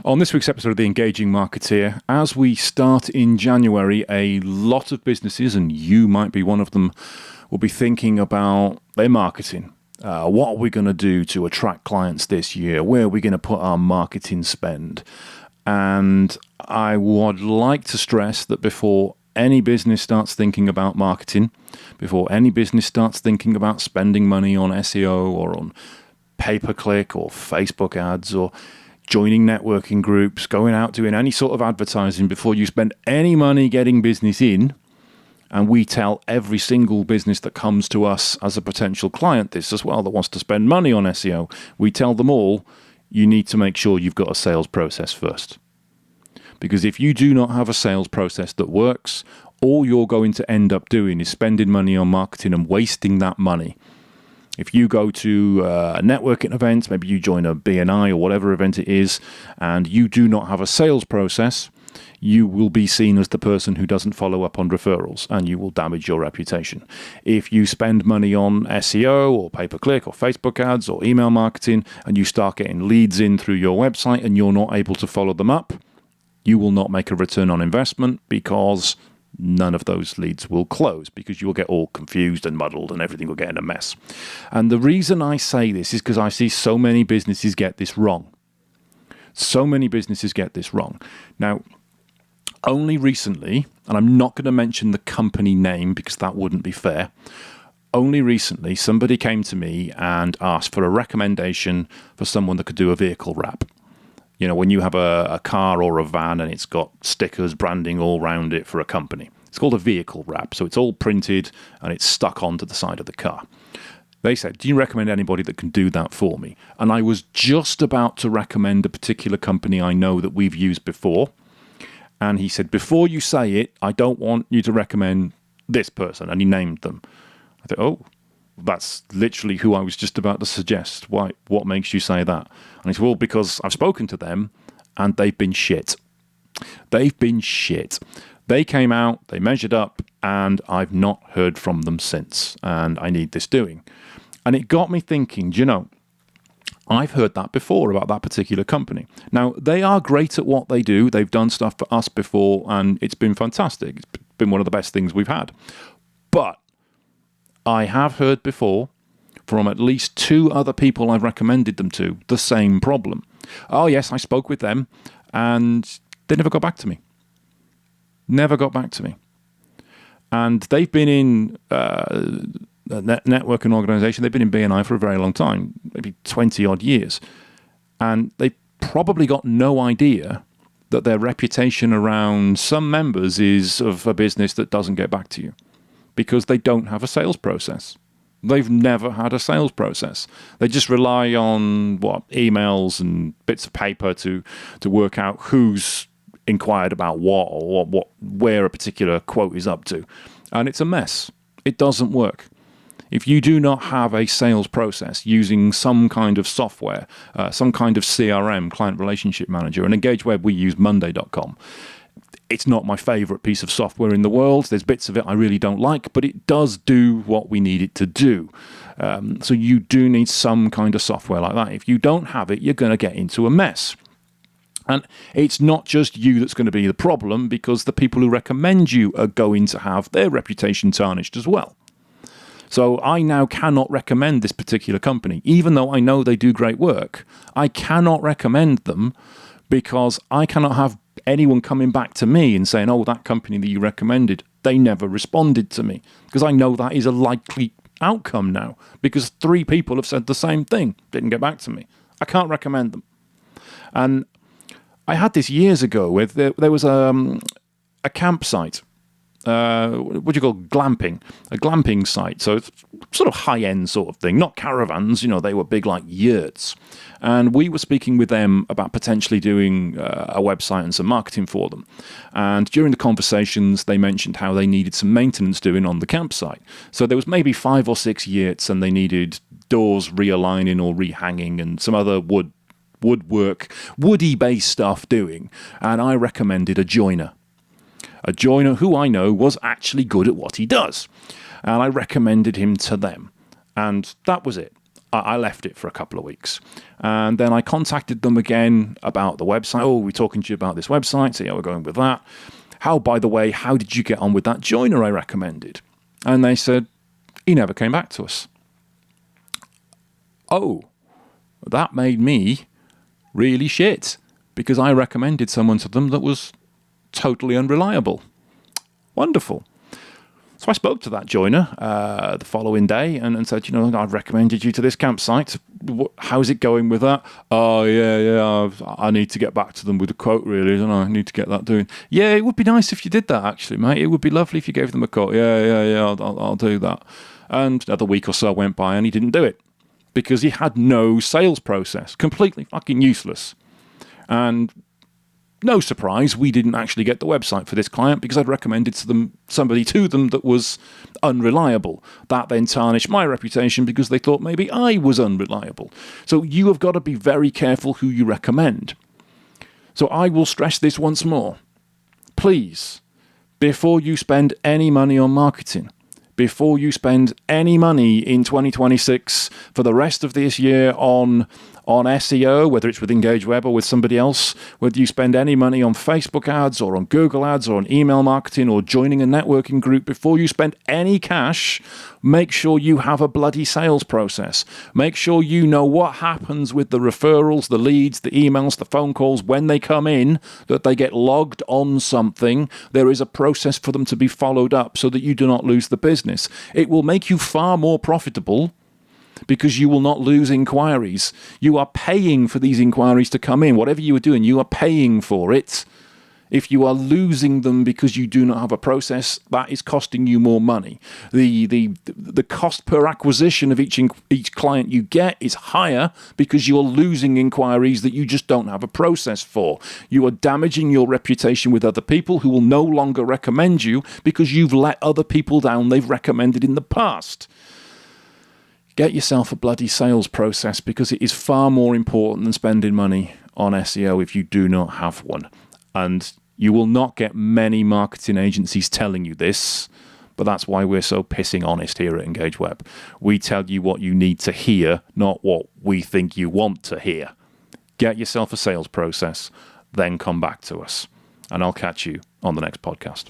On this week's episode of the Engaging Marketeer, as we start in January, a lot of businesses, and you might be one of them, will be thinking about their marketing. What are we going to do to attract clients this year? Where are we going to put our marketing spend? And I would like to stress that before any business starts thinking about marketing, before any business starts thinking about spending money on SEO or on pay-per-click or Facebook ads or joining networking groups, going out doing any sort of advertising, before you spend any money getting business in, and we tell every single business that comes to us as a potential client this as well that wants to spend money on SEO, we tell them all, you need to make sure you've got a sales process first. Because if you do not have a sales process that works, all you're going to end up doing is spending money on marketing and wasting that money. If you go to a networking event, maybe you join a BNI or whatever event it is, and you do not have a sales process, you will be seen as the person who doesn't follow up on referrals, and you will damage your reputation. If you spend money on SEO or pay-per-click or Facebook ads or email marketing, and you start getting leads in through your website and you're not able to follow them up, you will not make a return on investment because none of those leads will close, because you will get all confused and muddled and everything will get in a mess. And the reason I say this is because I see so many businesses get this wrong. So many businesses get this wrong. Now, only recently, and I'm not going to mention the company name because that wouldn't be fair, only recently somebody came to me and asked for a recommendation for someone that could do a vehicle wrap. You know, when you have a car or a van and it's got stickers, branding all around it for a company. It's called a vehicle wrap. So it's all printed and it's stuck onto the side of the car. They said, do you recommend anybody that can do that for me? And I was just about to recommend a particular company I know that we've used before. And he said, before you say it, I don't want you to recommend this person. And he named them. I thought, oh, that's literally who I was just about to suggest. Why? What makes you say that? And he said, well, because I've spoken to them and they've been shit. They've been shit. They came out, they measured up, and I've not heard from them since. And I need this doing. And it got me thinking, do you know, I've heard that before about that particular company. Now, they are great at what they do. They've done stuff for us before, and it's been fantastic. It's been one of the best things we've had. But I have heard before from at least 2 other people I've recommended them to the same problem. Oh, yes, I spoke with them, and they never got back to me. Never got back to me. And they've been in a networking organization. They've been in BNI for a very long time, maybe 20-odd years. And they probably got no idea that their reputation around some members is of a business that doesn't get back to you, because they don't have a sales process. They've never had a sales process. They just rely on emails and bits of paper to work out who's inquired about what or where a particular quote is up to. And it's a mess. It doesn't work. If you do not have a sales process using some kind of software, some kind of CRM, client relationship manager, and EngageWeb, we use Monday.com. It's not my favorite piece of software in the world. There's bits of it I really don't like, but it does do what we need it to do. So you do need some kind of software like that. If you don't have it, you're going to get into a mess. And it's not just you that's going to be the problem, because the people who recommend you are going to have their reputation tarnished as well. So I now cannot recommend this particular company. Even though I know they do great work, I cannot recommend them because I cannot have anyone coming back to me and saying, oh, that company that you recommended, they never responded to me. Because I know that is a likely outcome now, because 3 people have said the same thing, didn't get back to me. I can't recommend them. And I had this years ago with there was a campsite. What do you call glamping? A glamping site. So it's sort of high-end sort of thing, not caravans. You know, they were big like yurts. And we were speaking with them about potentially doing a website and some marketing for them. And during the conversations, they mentioned how they needed some maintenance doing on the campsite. So there was maybe 5 or 6 yurts, and they needed doors realigning or rehanging and some other woodwork, woody-based stuff doing. And I recommended a joiner. A joiner who I know was actually good at what he does. And I recommended him to them. And that was it. I left it for a couple of weeks. And then I contacted them again about the website. Oh, we're talking to you about this website. See how we're going with that. By the way, how did you get on with that joiner I recommended? And they said, he never came back to us. Oh, that made me really shit, because I recommended someone to them that was totally unreliable. Wonderful. So I spoke to that joiner the following day and said, I've recommended you to this campsite. How's it going with that? Oh, yeah, I need to get back to them with a quote, really, don't I? Need to get that doing. Yeah, it would be nice if you did that, actually, mate. It would be lovely if you gave them a quote. Yeah, I'll do that. And another week or so went by and he didn't do it because he had no sales process. Completely fucking useless. And no surprise, we didn't actually get the website for this client because I'd recommended somebody to them that was unreliable. That then tarnished my reputation because they thought maybe I was unreliable. So you have got to be very careful who you recommend. So I will stress this once more. Please, before you spend any money on marketing, before you spend any money in 2026 for the rest of this year on SEO, whether it's with Engage Web or with somebody else, whether you spend any money on Facebook ads or on Google ads or on email marketing or joining a networking group, before you spend any cash, make sure you have a bloody sales process. Make sure you know what happens with the referrals, the leads, the emails, the phone calls when they come in, that they get logged on something. There is a process for them to be followed up so that you do not lose the business. It will make you far more profitable because you will not lose inquiries. You are paying for these inquiries to come in. Whatever you are doing, you are paying for it. If you are losing them because you do not have a process, that is costing you more money. The cost per acquisition of each client you get is higher because you are losing inquiries that you just don't have a process for. You are damaging your reputation with other people who will no longer recommend you because you've let other people down they've recommended in the past. Get yourself a bloody sales process because it is far more important than spending money on SEO if you do not have one. And you will not get many marketing agencies telling you this, but that's why we're so pissing honest here at Engage Web. We tell you what you need to hear, not what we think you want to hear. Get yourself a sales process, then come back to us. And I'll catch you on the next podcast.